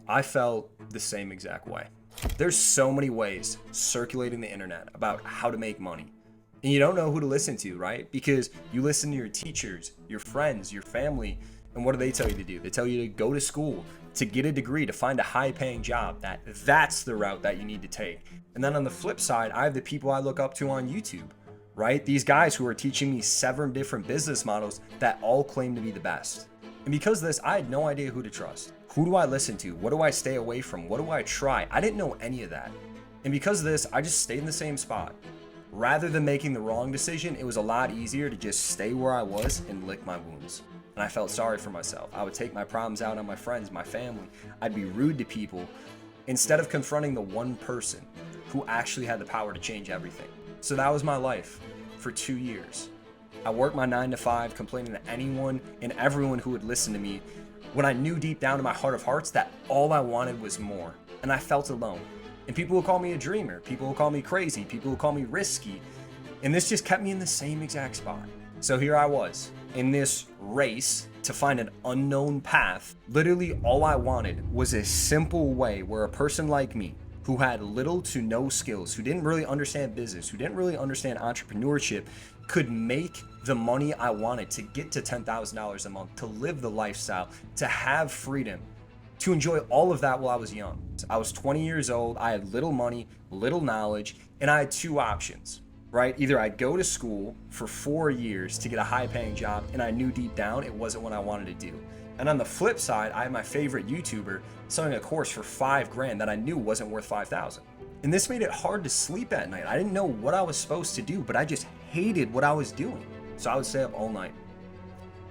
I felt the same exact way. There's so many ways circulating the internet about how to make money. And you don't know who to listen to, right? Because you listen to your teachers, your friends, your family, and what do they tell you to do? They tell you to go to school, to get a degree, to find a high-paying job. That's the route that you need to take. And then on the flip side, I have the people I look up to on YouTube, right? These guys who are teaching me 7 different business models that all claim to be the best. And because of this, I had no idea who to trust. Who do I listen to? What do I stay away from? What do I try? I didn't know any of that. And because of this, I just stayed in the same spot. Rather than making the wrong decision, it was a lot easier to just stay where I was and lick my wounds. And I felt sorry for myself. I would take my problems out on my friends, my family. I'd be rude to people instead of confronting the one person who actually had the power to change everything. So that was my life for 2 years. I worked my 9 to 5, complaining to anyone and everyone who would listen to me, when I knew deep down in my heart of hearts that all I wanted was more. And I felt alone. And people will call me a dreamer. People will call me crazy. People will call me risky. And this just kept me in the same exact spot. So here I was in this race to find an unknown path. Literally all I wanted was a simple way where a person like me, who had little to no skills, who didn't really understand business, who didn't really understand entrepreneurship, could make the money I wanted to get to $10,000 a month, to live the lifestyle, to have freedom, to enjoy all of that while I was young. I was 20 years old, I had little money, little knowledge, and I had 2 options, right? Either I'd go to school for 4 years to get a high-paying job, and I knew deep down it wasn't what I wanted to do. And on the flip side, I had my favorite YouTuber selling a course for $5,000 that I knew wasn't worth $5,000. And this made it hard to sleep at night. I didn't know what I was supposed to do, but I just hated what I was doing. So I would stay up all night,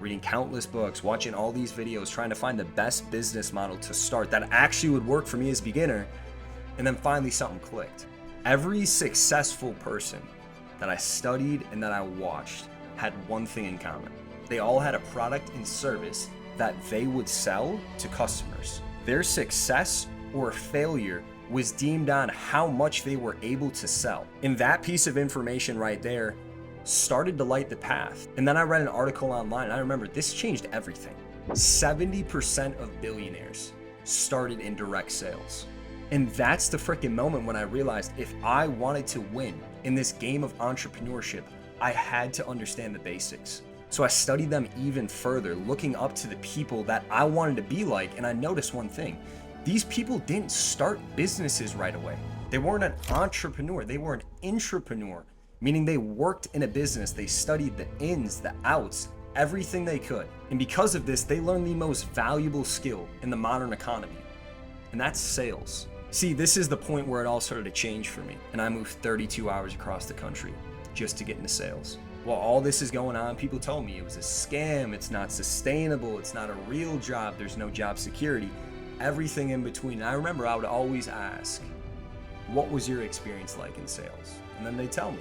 reading countless books, watching all these videos, trying to find the best business model to start that actually would work for me as a beginner. And then finally something clicked. Every successful person that I studied and that I watched had one thing in common. They all had a product and service that they would sell to customers. Their success or failure was deemed on how much they were able to sell. And that piece of information right there started to light the path. And then I read an article online, and I remember this changed everything. 70% of billionaires started in direct sales. And that's the freaking moment when I realized if I wanted to win in this game of entrepreneurship, I had to understand the basics. So I studied them even further, looking up to the people that I wanted to be like, and I noticed one thing. These people didn't start businesses right away. They weren't an entrepreneur, they were an intrapreneur, meaning they worked in a business, they studied the ins, the outs, everything they could. And because of this, they learned the most valuable skill in the modern economy, and that's sales. See, this is the point where it all started to change for me, and I moved 32 hours across the country just to get into sales. While all this is going on, people told me it was a scam, it's not sustainable, it's not a real job, there's no job security, everything in between. And I remember I would always ask, what was your experience like in sales? And then they tell me,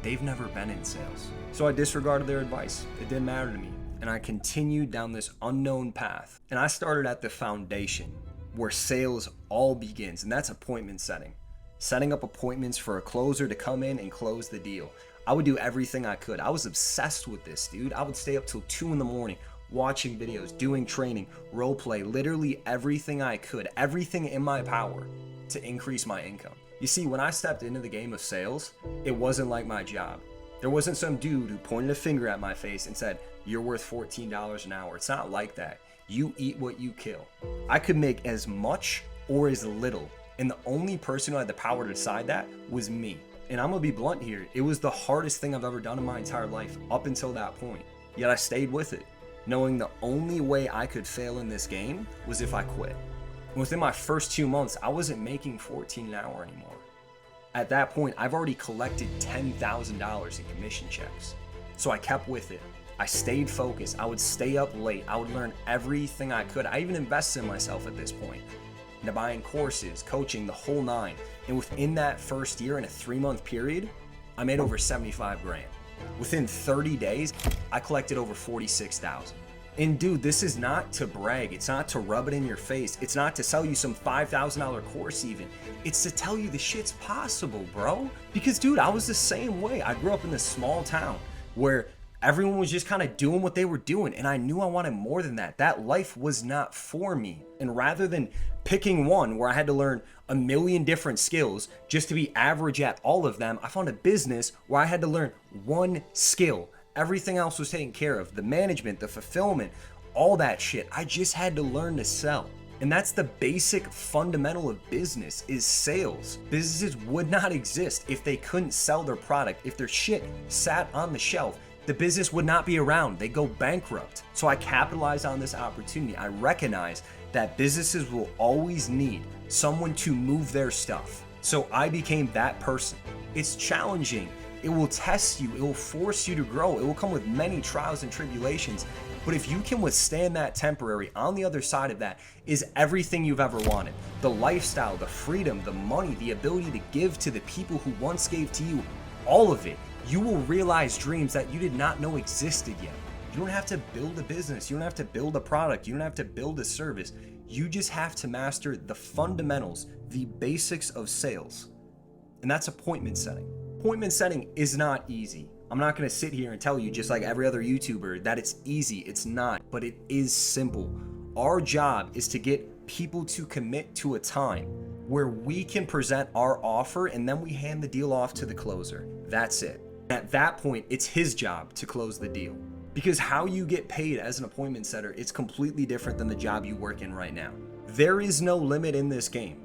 they've never been in sales. So I disregarded their advice. It didn't matter to me. And I continued down this unknown path. And I started at the foundation where sales all begins, and that's appointment setting. Setting up appointments for a closer to come in and close the deal. I would do everything I could. I was obsessed with this, dude. I would stay up till 2 in the morning watching videos, doing training, role play, literally everything I could, everything in my power to increase my income. You see, when I stepped into the game of sales, it wasn't like my job. There wasn't some dude who pointed a finger at my face and said, you're worth $14 an hour. It's not like that. You eat what you kill. I could make as much or as little, and the only person who had the power to decide that was me. And I'm gonna be blunt here, it was the hardest thing I've ever done in my entire life up until that point. Yet I stayed with it, knowing the only way I could fail in this game was if I quit. Within my first 2 months, I wasn't making $14 an hour anymore. At that point, I've already collected $10,000 in commission checks. So I kept with it. I stayed focused. I would stay up late. I would learn everything I could. I even invested in myself at this point. Into buying courses, coaching, the whole 9. And within that first year, in a 3-month period, I made over 75 grand. Within 30 days, I collected over 46,000. And dude, this is not to brag. It's not to rub it in your face. It's not to sell you some $5,000 course even. It's to tell you the shit's possible, bro. Because dude, I was the same way. I grew up in this small town where Everyone was just kind of doing what they were doing, and I knew I wanted more than that. That life was not for me. And rather than picking one where I had to learn a million different skills just to be average at all of them, I found a business where I had to learn one skill. Everything else was taken care of. The management, the fulfillment, all that shit. I just had to learn to sell. And that's the basic fundamental of business, is sales. Businesses would not exist if they couldn't sell their product. If their shit sat on the shelf, the business would not be around. They go bankrupt. So I capitalized on this opportunity. I recognize that businesses will always need someone to move their stuff. So I became that person. It's challenging. It will test you. It will force you to grow. It will come with many trials and tribulations. But if you can withstand that temporary, on the other side of that is everything you've ever wanted. The lifestyle, the freedom, the money, the ability to give to the people who once gave to you, all of it. You will realize dreams that you did not know existed yet. You don't have to build a business. You don't have to build a product. You don't have to build a service. You just have to master the fundamentals, the basics of sales. And that's appointment setting. Appointment setting is not easy. I'm not going to sit here and tell you, just like every other YouTuber, that it's easy. It's not, but it is simple. Our job is to get people to commit to a time where we can present our offer and then we hand the deal off to the closer. That's it. At that point, it's his job to close the deal. Because how you get paid as an appointment setter, it's completely different than the job you work in right now. There is no limit in this game.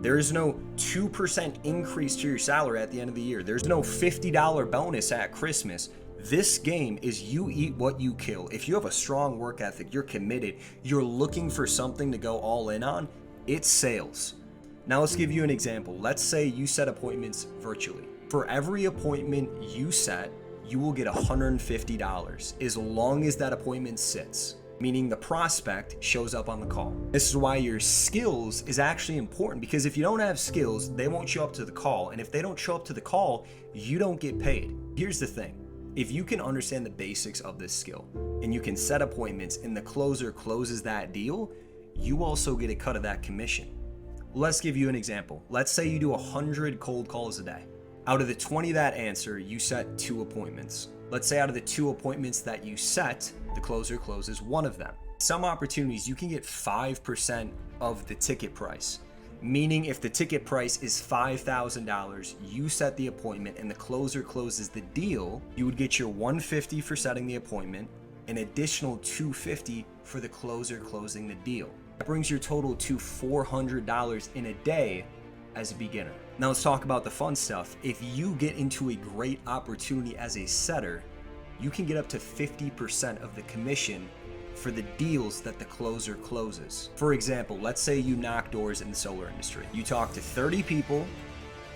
There is no 2% increase to your salary at the end of the year. There's no $50 bonus at Christmas. This game is you eat what you kill. If you have a strong work ethic, you're committed, you're looking for something to go all in on, it's sales. Now let's give you an example. Let's say you set appointments virtually. For every appointment you set, you will get $150 as long as that appointment sits, meaning the prospect shows up on the call. This is why your skills is actually important, because if you don't have skills, they won't show up to the call. And if they don't show up to the call, you don't get paid. Here's the thing. If you can understand the basics of this skill and you can set appointments and the closer closes that deal, you also get a cut of that commission. Let's give you an example. Let's say you do 100 cold calls a day. Out of the 20 that answer, you set 2 appointments. Let's say out of the 2 appointments that you set, the closer closes 1 of them. Some opportunities you can get 5% of the ticket price, meaning if the ticket price is $5,000, you set the appointment and the closer closes the deal, you would get your $150 for setting the appointment, an additional $250 for the closer closing the deal. That brings your total to $400 in a day as a beginner. Now let's talk about the fun stuff. If you get into a great opportunity as a setter, you can get up to 50% of the commission for the deals that the closer closes. For example, let's say you knock doors in the solar industry. You talk to 30 people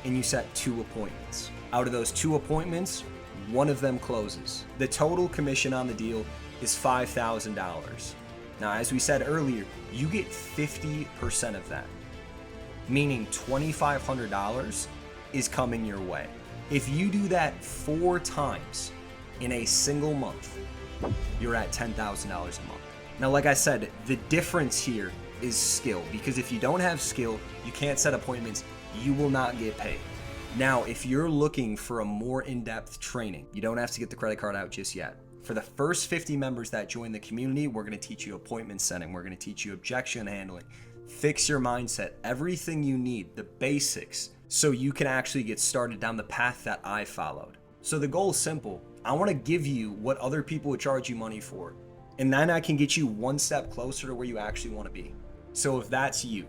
and you set 2 appointments. Out of those 2 appointments, 1 of them closes. The total commission on the deal is $5,000. Now, as we said earlier, you get 50% of that, meaning $2,500 is coming your way. If you do that 4 times in a single month, you're at $10,000 a month. Now, like I said, the difference here is skill, because if you don't have skill, you can't set appointments, you will not get paid. Now, if you're looking for a more in-depth training, you don't have to get the credit card out just yet. For the first 50 members that join the community, we're going to teach you appointment setting. We're going to teach you objection handling, fix your mindset, everything you need, the basics, so you can actually get started down the path that I followed. So the goal is simple. I want to give you what other people would charge you money for, and then I can get you one step closer to where you actually want to be. So if that's you,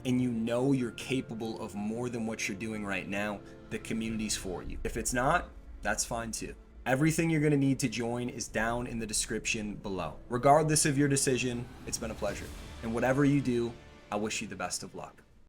and you know you're capable of more than what you're doing right now, the community's for you. If it's not, that's fine too. Everything you're going to need to join is down in the description below. Regardless of your decision, it's been a pleasure. And whatever you do, I wish you the best of luck.